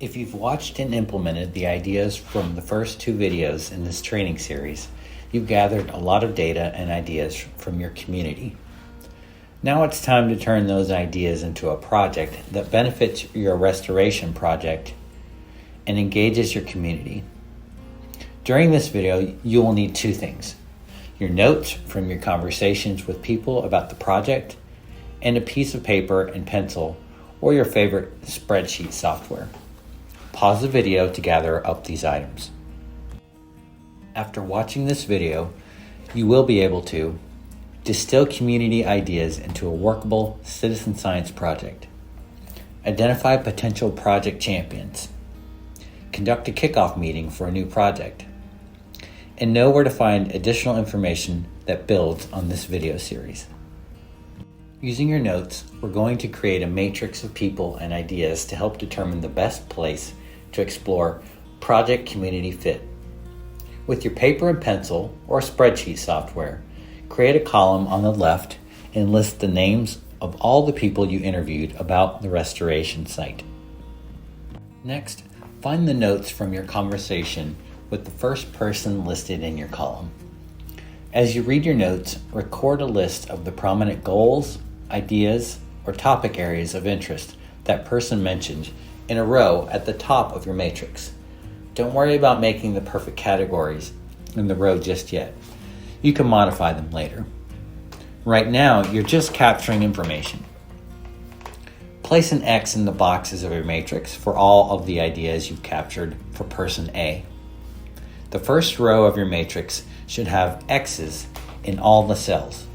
If you've watched and implemented the ideas from the first two videos in this training series, you've gathered a lot of data and ideas from your community. Now it's time to turn those ideas into a project that benefits your restoration project and engages your community. During this video, you will need two things: your notes from your conversations with people about the project, and a piece of paper and pencil or your favorite spreadsheet software. Pause the video to gather up these items. After watching this video, you will be able to distill community ideas into a workable citizen science project, identify potential project champions, conduct a kickoff meeting for a new project, and know where to find additional information that builds on this video series. Using your notes, we're going to create a matrix of people and ideas to help determine the best place to explore project community fit. With your paper and pencil or spreadsheet software, create a column on the left and list the names of all the people you interviewed about the restoration site. Next, find the notes from your conversation with the first person listed in your column. As you read your notes, record a list of the prominent goals, ideas, or topic areas of interest that person mentioned in a row at the top of your matrix. Don't worry about making the perfect categories in the row just yet. You can modify them later. Right now, you're just capturing information. Place an X in the boxes of your matrix for all of the ideas you've captured for person A. The first row of your matrix should have X's in all the cells.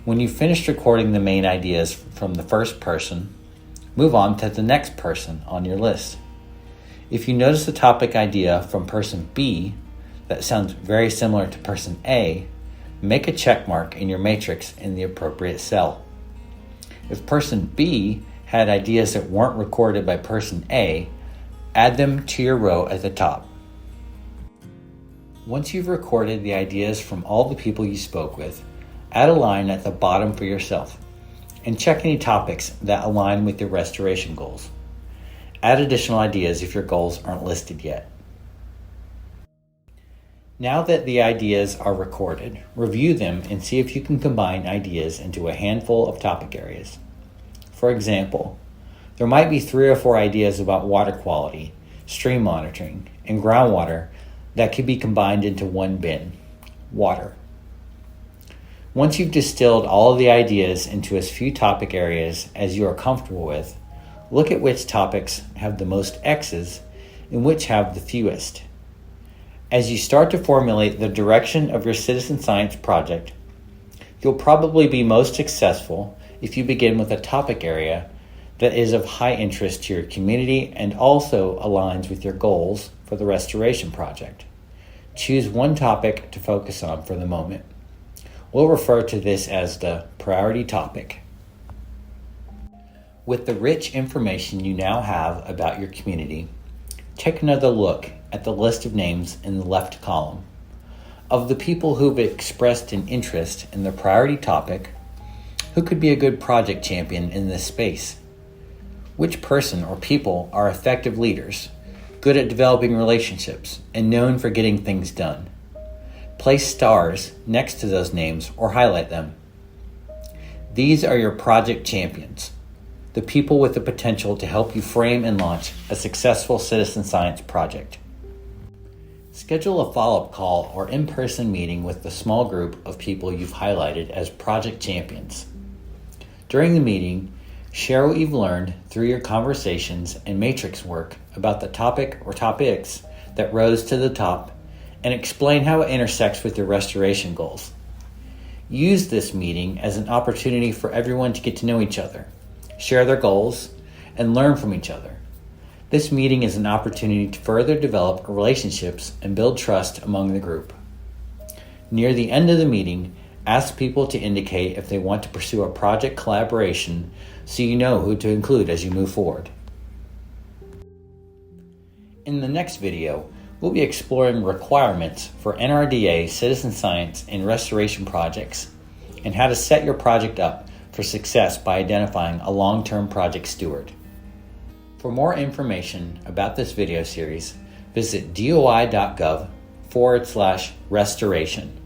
When you've finished recording the main ideas from the first person, move on to the next person on your list. If you notice a topic idea from person B that sounds very similar to person A, make a check mark in your matrix in the appropriate cell. If person B had ideas that weren't recorded by person A, add them to your row at the top. Once you've recorded the ideas from all the people you spoke with, add a line at the bottom for yourself, and check any topics that align with your restoration goals. Add additional ideas if your goals aren't listed yet. Now that the ideas are recorded, review them and see if you can combine ideas into a handful of topic areas. For example, there might be 3 or 4 ideas about water quality, stream monitoring, and groundwater that could be combined into one bin: water. Once you've distilled all of the ideas into as few topic areas as you are comfortable with, look at which topics have the most X's and which have the fewest. As you start to formulate the direction of your citizen science project, you'll probably be most successful if you begin with a topic area that is of high interest to your community and also aligns with your goals for the restoration project. Choose one topic to focus on for the moment. We'll refer to this as the priority topic. With the rich information you now have about your community, take another look at the list of names in the left column. Of the people who've expressed an interest in the priority topic, who could be a good project champion in this space? Which person or people are effective leaders, good at developing relationships, and known for getting things done? Place stars next to those names or highlight them. These are your project champions, the people with the potential to help you frame and launch a successful citizen science project. Schedule a follow-up call or in-person meeting with the small group of people you've highlighted as project champions. During the meeting, share what you've learned through your conversations and matrix work about the topic or topics that rose to the top, and explain how it intersects with your restoration goals. Use this meeting as an opportunity for everyone to get to know each other, share their goals, and learn from each other. This meeting is an opportunity to further develop relationships and build trust among the group. Near the end of the meeting, ask people to indicate if they want to pursue a project collaboration so you know who to include as you move forward. In the next video, we'll be exploring requirements for NRDA citizen science and restoration projects and how to set your project up for success by identifying a long-term project steward. For more information about this video series, visit doi.gov/restoration.